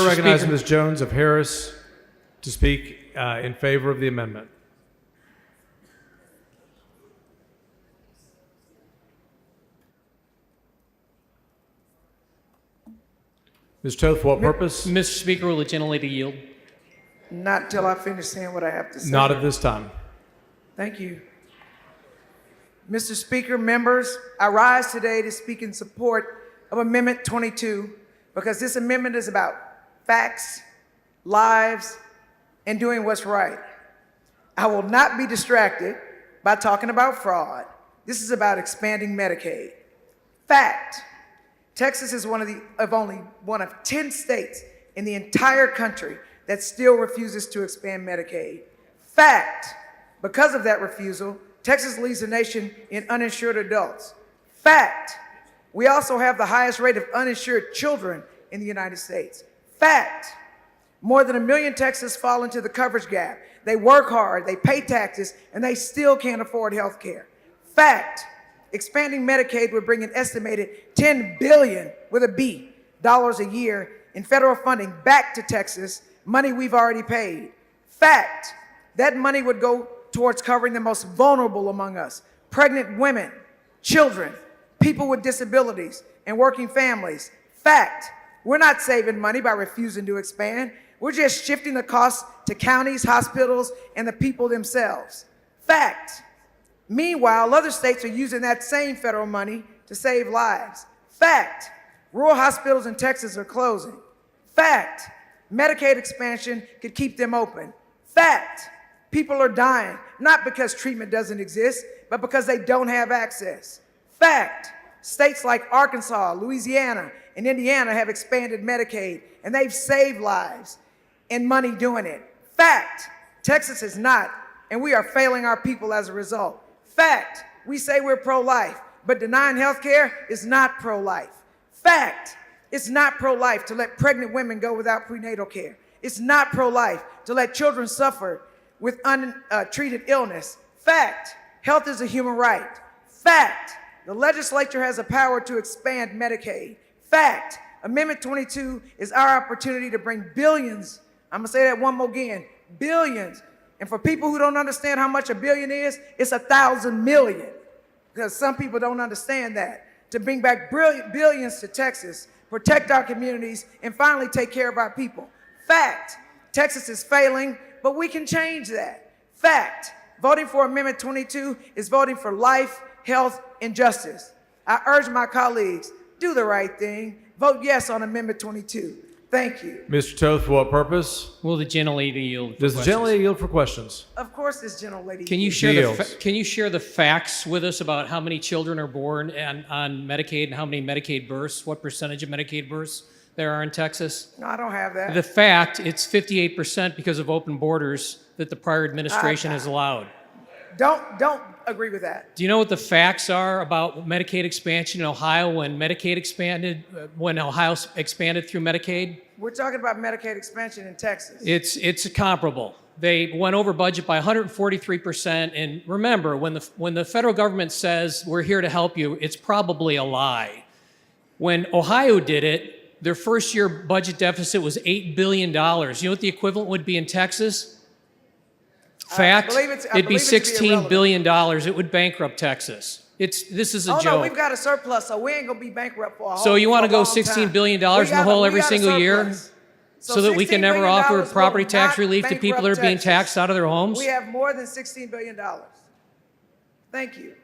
recognize Speaker. Ms. Jones of Harris to speak in favor of the amendment. Ms. Toth, for what purpose? Mr. Speaker, will the gentlelady yield? Not till I finish saying what I have to say. Not at this time. Thank you. Mr. Speaker, members, I rise today to speak in support of Amendment 22 because this amendment is about facts, lives, and doing what's right. I will not be distracted by talking about fraud. This is about expanding Medicaid. Fact, Texas is only one of 10 states in the entire country that still refuses to expand Medicaid. Fact, because of that refusal, Texas leads the nation in uninsured adults. Fact, we also have the highest rate of uninsured children in the United States. Fact, more than 1 million Texans fall into the coverage gap. They work hard, they pay taxes, and they still can't afford health care. Fact, expanding Medicaid would bring an estimated $10 billion, with a B, dollars a year in federal funding back to Texas, money we've already paid. Fact, that money would go towards covering the most vulnerable among us, pregnant women, children, people with disabilities, and working families. Fact, we're not saving money by refusing to expand. We're just shifting the costs to counties, hospitals, and the people themselves. Fact, meanwhile, other states are using that same federal money to save lives. Fact, rural hospitals in Texas are closing. Fact, Medicaid expansion could keep them open. Fact, people are dying, not because treatment doesn't exist, but because they don't have access. Fact, states like Arkansas, Louisiana, and Indiana have expanded Medicaid, and they've saved lives and money doing it. Fact, Texas is not, and we are failing our people as a result. Fact, we say we're pro-life, but denying health care is not pro-life. Fact, it's not pro-life to let pregnant women go without prenatal care. It's not pro-life to let children suffer with untreated illness. Fact, health is a human right. Fact, the legislature has the power to expand Medicaid. Fact, Amendment 22 is our opportunity to bring billions, I'm gonna say that one more again, billions. And for people who don't understand how much a billion is, it's 1,000 million. Because some people don't understand that. To bring back billions to Texas, protect our communities, and finally take care of our people. Fact, Texas is failing, but we can change that. Fact, voting for Amendment 22 is voting for life, health, and justice. I urge my colleagues, do the right thing. Vote yes on Amendment 22. Thank you. Mr. Toth, for what purpose? Will the gentlelady yield for Does the questions? gentlelady yield for questions? Of course, this gentlelady. Can you Yields. share the facts with us about how many children are born on Medicaid and how many Medicaid births? What percentage of Medicaid births there are in Texas? No, I don't have that. The fact, it's 58% because of open borders that the prior administration has allowed. Don't agree with that. Do you know what the facts are about Medicaid expansion in Ohio when Medicaid expanded, when Ohio expanded through Medicaid? We're talking about Medicaid expansion in Texas. It's comparable. They went over budget by 143%. And remember, when the federal government says we're here to help you, it's probably a lie. When Ohio did it, their first year budget deficit was $8 billion. You know what the equivalent would be in Texas? Fact, it'd be $16 billion. It would bankrupt Texas. This is a joke. No, we've got a surplus, so we ain't gonna be bankrupt for a whole So you want to go long $16 time. billion in the hole every single year? So that we can never offer $16 property will tax not relief to people that are bankrupt being Texas. taxed out of their homes? We have more than $16 billion. Thank you.